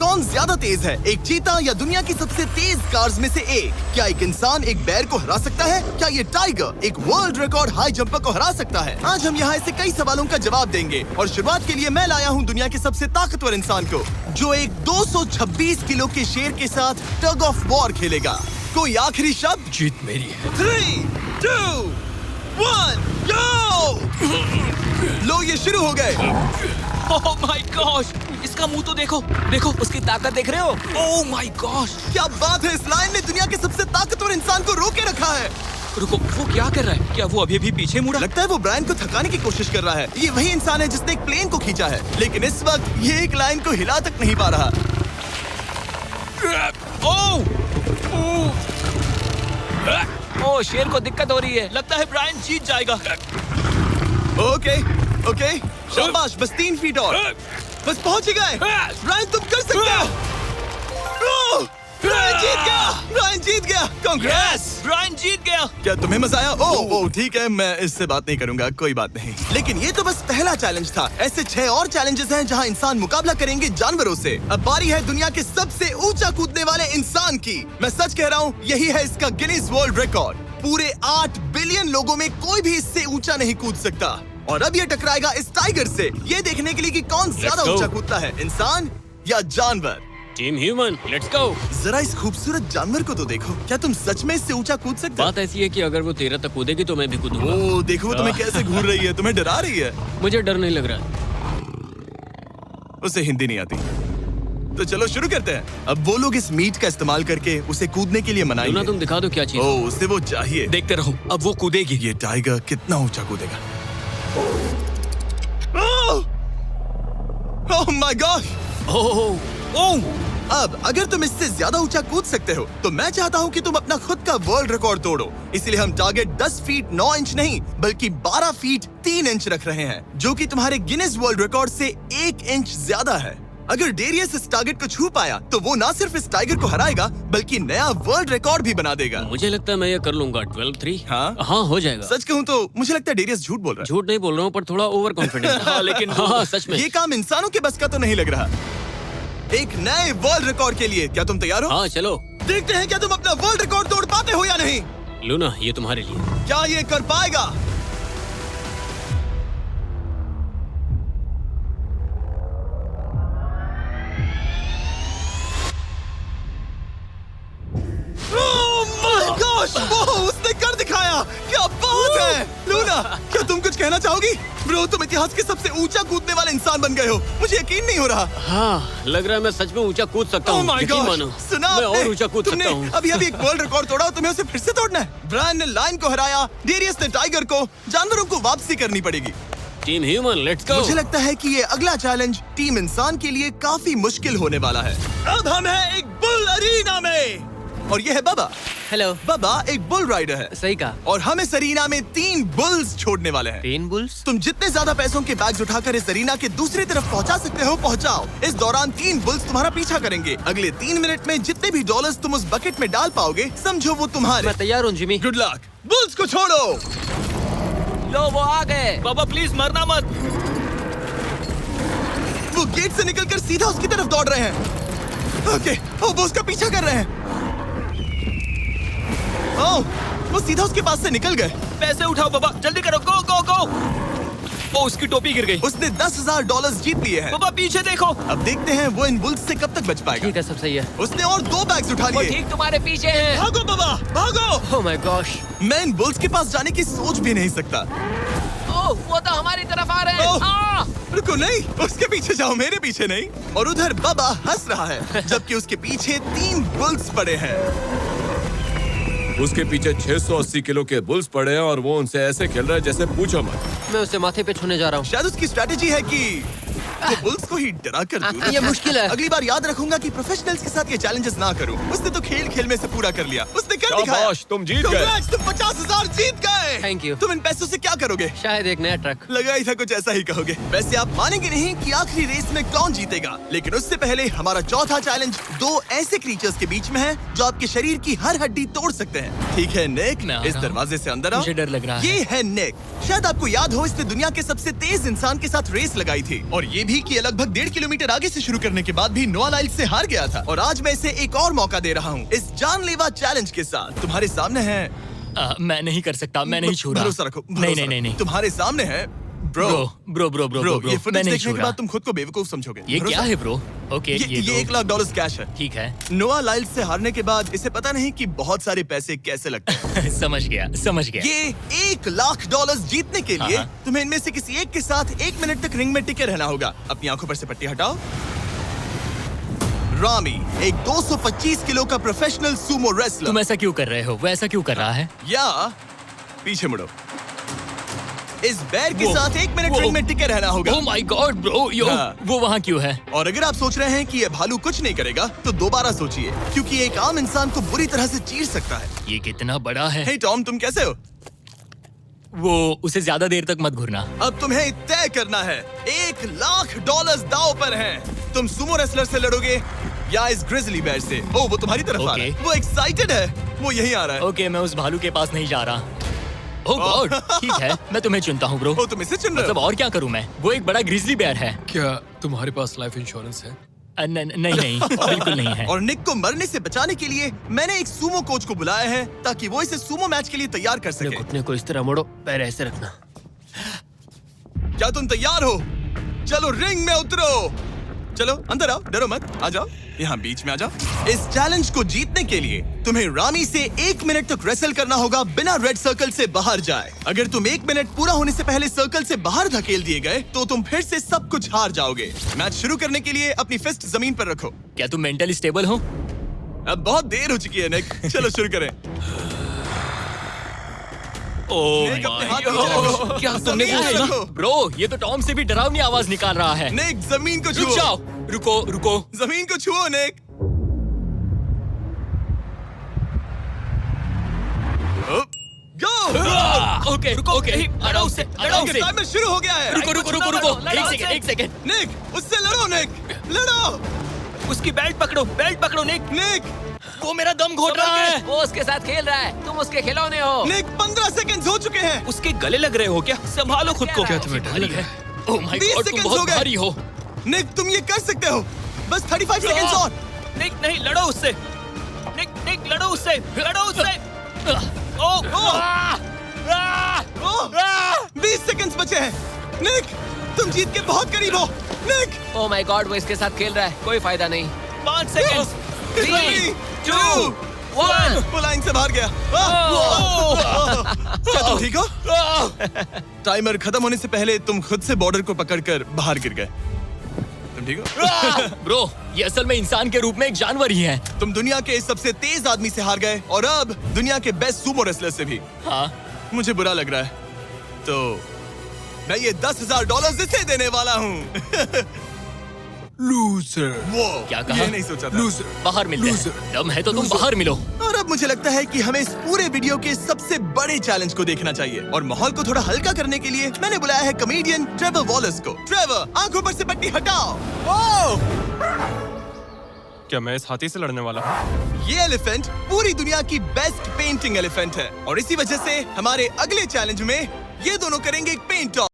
कौन ज्यादा तेज है, एक चीता या दुनिया की सबसे तेज कार्स में से एक? क्या एक इंसान एक बैर को हरा सकता है? क्या ये टाइगर एक वर्ल्ड रिकॉर्ड हाई जंपर को हरा सकता है? आज हम यहाँ ऐसे कई सवालों का जवाब देंगे और शुरुआत के लिए मैं लाया हूँ दुनिया के सबसे ताकतवर इंसान को, जो एक 226 किलो के शेर के साथ टग ऑफ वॉर खेलेगा। कोई आखिरी शब्द? जीत मेरी है। 3, 2, 1, go! लो ये शुरू हो गए। ओह माय गॉश, इसका मुंह तो देखो, देखो उसकी ताकत देख रहे हो? ओह माय गॉश, क्या बात है, इस लायन ने दुनिया के सबसे ताकतवर इंसान को रोके रखा है। रुको, वो क्या कर रहा है? क्या वो अभी भी पीछे मुड़ा? लगता है वो ब्रायन को थकाने की कोशिश कर रहा है। ये वही इंसान है जिसने एक प्लेन को खींचा है, लेकिन इस वक्त ये एक लायन को हिला तक नहीं पा रहा। ओह, शेर को दिक्कत हो रही है। लगता है ब्रायन जीत जाएगा। ओके, शाबाश, बस 3 फीट और, बस पहुंच ही गए। ब्रायन तुम कर सकते हो। ब्रायन जीत गया, ब्रायन जीत गया। कांग्रेस, ब्रायन जीत गया। क्या तुम्हें मजा आया? ओह ठीक है, मैं इससे बात नहीं करूंगा, कोई बात नहीं। लेकिन ये तो बस पहला चैलेंज था। ऐसे 6 और चैलेंजेस हैं जहां इंसान मुकाबला करेंगे जानवरों से। अब बारी है दुनिया के सबसे ऊंचा कूदने वाले इंसान की। मैं सच कह रहा हूँ, यही है इसका गिनीज वर्ल्ड रिकॉर्ड। पूरे 8 बिलियन लोगों में कोई भी इससे ऊंचा नहीं कूद सकता। और अब ये टकराएगा इस टाइगर से, ये देखने के लिए कि कौन ज्यादा ऊंचा कूदता है, इंसान या जानवर। Team human, let's go. जरा इस खूबसूरत जानवर को तो देखो। क्या तुम सच में इससे ऊंचा कूद सकते हो? बात ऐसी है कि अगर वो 13 तक कूदेगी तो मैं भी कूदूंगा। ओह देखो, वो तुम्हें कैसे घूर रही है, तुम्हें डरा रही है। मुझे डर नहीं लग रहा। उसे हिंदी नहीं आती, तो चलो शुरू करते हैं। अब वो लोग इस मीट का इस्तेमाल करके उसे कूदने के लिए मनाएंगे। तुम दिखा दो क्या चीज। ओह, उसे वो चाहिए। देखते रहो, अब वो कूदेगी। ये टाइगर कितना ऊंचा कूदेगा। Oh my God. ओह, अब अगर तुम इससे ज्यादा ऊंचा कूद सकते हो तो मैं चाहता हूँ कि तुम अपना खुद का वर्ल्ड रिकॉर्ड तोड़ो। इसलिए हम टारगेट 10 फीट 9 इंच नहीं बल्कि 12 फीट 3 इंच रख रहे हैं, जो कि तुम्हारे गिनीज वर्ल्ड रिकॉर्ड से 1 इंच ज्यादा है। अगर डेरियस इस टारगेट को छू पाया तो वो ना सिर्फ इस टाइगर को हराएगा बल्कि नया वर्ल्ड रिकॉर्ड भी बना देगा। मुझे लगता है मैं ये कर लूंगा। 12-3। हाँ हो जाएगा। सच कहूँ तो मुझे लगता है डेरियस झूठ बोल रहा है। झूठ नहीं बोल रहा हूँ, पर थोड़ा ओवर कॉन्फिडेंट। लेकिन हाँ, सच में ये काम इंसानों के बस का तो नहीं लग रहा। एक नए वर्ल्ड रिकॉर्ड के लिए क्या तुम तैयार हो? हाँ चलो, देखते हैं क्या तुम अपना वर्ल्ड रिकॉर्ड तोड़ पाते हो या नहीं। लूना, ये तुम्हारे लिए। क्या ये कर पाएगा? Oh my gosh! वो उसने कर दिखाया। क्या बात है लूना, क्या तुम कुछ कहना चाहोगी? ब्रो, तुम इतिहास के सबसे ऊंचा कूदने वाले इंसान बन गए हो। मुझे यकीन नहीं हो रहा। हाँ, लग रहा है मैं सच में ऊंचा कूद सकता हूँ। यकीन मानो। सुना मैं और ऊंचा कूद सकता हूँ। अभी एक वर्ल्ड रिकॉर्ड तोड़ा, तुम्हें उसे फिर से तोड़ना है। ब्रायन ने लायन को हराया, डेरियस ने टाइगर को, जानवरों को वापसी करनी पड़ेगी। Team human, let's go. मुझे लगता है कि ये अगला चैलेंज टीम इंसान के लिए काफी मुश्किल होने वाला है। अब हम हैं एक बुल अरीना में और ये है बाबा। हेलो। बाबा एक बुल राइडर है। सही कहा। और हम इस अरीना में 3 बुल्स छोड़ने वाले हैं। 3 बुल्स? तुम जितने ज्यादा पैसों के बैग्स उठाकर इस अरीना के दूसरी तरफ पहुंचा सकते हो पहुंचाओ। इस दौरान 3 बुल्स तुम्हारा पीछा करेंगे। अगले 3 मिनट में जितने भी डॉलर्स तुम उस बकेट में डाल पाओगे समझो वो तुम्हारे। मैं तैयार हूँ जिमी। Good luck. बुल्स को छोड़ो। लो, वो आ गए। बाबा प्लीज मरना मत। वो गेट से निकलकर सीधा उसकी तरफ दौड़ रहे हैं। ओके, वो उसका पीछा कर रहे हैं। ओह, वो सीधा उसके पास से निकल गए। पैसे उठाओ बाबा, जल्दी करो, गो गो गो। ओ, उसकी टोपी गिर गई। उसने $10,000 जीत लिए हैं। बाबा पीछे देखो। अब देखते हैं वो इन बुल्स से कब तक बच पाएगा। ठीक है, सब सही है। उसने और 2 बैग्स उठा वो लिए। ठीक तुम्हारे पीछे है। भागो बाबा, भागो। Oh my gosh. मैं इन बुल्स के पास जाने की सोच भी नहीं सकता। ओह, वो तो हमारी तरफ आ रहे ओह, हैं। रुको, नहीं, उसके पीछे जाओ, मेरे पीछे नहीं। और उधर बाबा हंस रहा है जबकि उसके पीछे 3 बुल्स पड़े हैं। उसके पीछे 680 किलो के बुल्स पड़े हैं और वो उनसे ऐसे खेल रहा है जैसे पूछो मत। मैं उसे माथे पे छूने जा रहा हूँ। शायद उसकी स्ट्रेटेजी है कि वो बुल्स को ही डरा कर दूं। ये मुश्किल है। अगली बार याद रखूंगा कि प्रोफेशनल्स के साथ ये चैलेंजेस ना करूं। उसने तो खेल खेल में से पूरा कर लिया। उसने कर दिखाया। शाबाश, तुम जीत गए। Congrats, तुम 50,000 जीत गए। Thank you। तुम इन पैसों से क्या करोगे? शायद एक नया ट्रक। लगा ही था कुछ ऐसा ही कहोगे। वैसे आप मानेंगे नहीं कि आखिरी रेस में कौन जीतेगा, लेकिन उससे पहले हमारा चौथा चैलेंज 2 ऐसे क्रीचर्स के बीच में है जो आपके शरीर की हर हड्डी तोड़ सकते हैं। ठीक है निक, मैं आ इस रहा हूं। दरवाजे से अंदर आओ। मुझे डर लग रहा है। ये है निक। शायद आपको याद हो इसने दुनिया के सबसे तेज इंसान के साथ रेस लगाई थी और ये भी कि लगभग 1.5 किलोमीटर आगे से शुरू करने के बाद भी नोआ लाइल्स से हार गया था। और आज मैं इसे एक और मौका दे रहा हूँ इस जानलेवा चैलेंज के साथ। तुम्हारे सामने है मैं नहीं कर सकता, मैं नहीं छू रहा। भरोसा रखो, नहीं भरोसा नहीं नहीं रखो। तुम्हारे सामने है ब्रो। ब्रो ये फुटेज मैं नहीं देखने छू के रहा। बाद तुम खुद को बेवकूफ समझोगे। ये भरोसा? क्या है ब्रो? ओके ये तो $1 लाख कैश है। ठीक है। नोआ लाइल्स से हारने के बाद इसे पता नहीं कि बहुत सारे पैसे कैसे लगते हैं। समझ गया। ये $1 लाख जीतने के लिए हाँ। तुम्हें इनमें से किसी एक के साथ 1 मिनट तक रिंग में टिके रहना होगा। अपनी आंखों पर से पट्टी हटाओ। रामी एक 225 किलो का प्रोफेशनल सूमो रेसलर। तुम ऐसा क्यों कर रहे हो? वो ऐसा क्यों कर रहा है? या पीछे मुड़ो। इस बैर के वो- साथ 1 मिनट वो- रिंग में टिके रहना होगा। ओह माय गॉड ब्रो, यो हाँ। वो वहाँ क्यों है? और अगर आप सोच रहे हैं कि ये भालू कुछ नहीं करेगा तो दोबारा सोचिए, क्योंकि एक आम इंसान को बुरी तरह से चीर सकता है। ये कितना बड़ा है। हे टॉम, तुम कैसे हो? वो उसे ज्यादा देर तक मत घूरना। अब तुम्हें तय करना है। $1 लाख दांव पर हैं। तुम सुमो रेसलर से लड़ोगे या इस ग्रिजली बेयर से? ओह, वो तुम्हारी तरफ आ रहा है। ओके। वो एक्साइटेड है। वो यहीं आ रहा है। ओके, मैं उस भालू के पास नहीं जा रहा। ओह गॉड, ठीक है, मैं तुम्हें चुनता हूँ ब्रो। ओ, तुम इसे चुन रहे मतलब हो? और क्या करूँ मैं? वो एक बड़ा ग्रिजली बेयर है। क्या तुम्हारे पास लाइफ इंश्योरेंस है? नहीं बिल्कुल नहीं है। और निक को मरने से बचाने के लिए मैंने एक सूमो कोच को बुलाया है ताकि वो इसे सूमो मैच के लिए तैयार कर अपने सके। घुटने को इस तरह मोड़ो, पैर ऐसे रखना। क्या तुम तैयार हो? चलो रिंग में उतरो। चलो अंदर आओ, डरो मत, आ जाओ, यहाँ बीच में आ जाओ। इस चैलेंज को जीतने के लिए तुम्हें रामी से 1 मिनट तक रेसल करना होगा बिना रेड सर्कल से बाहर जाए। अगर तुम 1 मिनट पूरा होने से पहले सर्कल से बाहर धकेल दिए गए तो तुम फिर से सब कुछ हार जाओगे। मैच शुरू करने के लिए अपनी फिस्ट जमीन पर रखो। क्या तुम मेंटली स्टेबल हो? अब बहुत देर हो चुकी है निक, चलो शुरू करें। ओह निक, अपने हाथ माय नीचे रखो। गॉड, क्या तुमने जमीन वो पे सुना? रखो। ब्रो, ये तो टॉम से भी डरावनी आवाज निकाल रहा है। निक, जमीन को रुक छुओ। जाओ, रुको। जमीन को छुओ निक। गो। ओके, लड़ो उससे। टाइमर शुरू हो गया है। रुको, एक सेकंड। निक, उससे लड़ो निक, लड़ो। उसकी बेल्ट पकड़ो निक। निक, वो मेरा दम घोट रहा है। वो उसके साथ खेल रहा है, तुम उसके खिलौने हो। निक, 15 सेकंड्स हो चुके हैं। उसके गले लग रहे हो क्या? संभालो खुद को। क्या तुम्हें डर लग रहा है? ओह माय 20 गॉड, तुम सेकंड्स हो बहुत गए। भारी हो। निक, तुम ये कर सकते हो। बस 35 सेकंड्स और। निक, नहीं, लड़ो उससे। निक, लड़ो उससे। ओह, ओह, 20 सेकंड्स बचे हैं। निक, तुम जीत के बहुत करीब हो। निक, ओह माय गॉड, वो इसके साथ खेल रहा है, कोई फायदा नहीं। 5 सेकंड्स। 3, 2, 1। वो लाइन से बाहर गया। क्या तुम ठीक हो? टाइमर खत्म होने से पहले तुम खुद से बॉर्डर को पकड़कर बाहर गिर गए। तुम ठीक हो? ब्रो, ये असल में इंसान के रूप में एक जानवर ही है। तुम दुनिया के सबसे तेज आदमी से हार गए और अब दुनिया के बेस्ट सूमो रेसलर से भी। हाँ, मुझे बुरा लग रहा है, तो मैं ये $10,000 इसे देने वाला हूँ। लूजर। वो क्या कहा? ये नहीं सोचा था। लूजर। बाहर मिलते हैं। Loser. दम है तो तुम बाहर मिलो। और अब मुझे लगता है कि हमें इस पूरे वीडियो के सबसे बड़े चैलेंज को देखना चाहिए और माहौल को थोड़ा हल्का करने के लिए मैंने बुलाया है कॉमेडियन ट्रेवर वॉलस को। ट्रेवर, आंखों पर से पट्टी हटाओ। ओह! क्या मैं इस हाथी से लड़ने वाला हूँ? ये एलिफेंट पूरी दुनिया की बेस्ट पेंटिंग एलिफेंट है और इसी वजह से हमारे अगले चैलेंज में ये दोनों करेंगे एक पेंट ऑफ।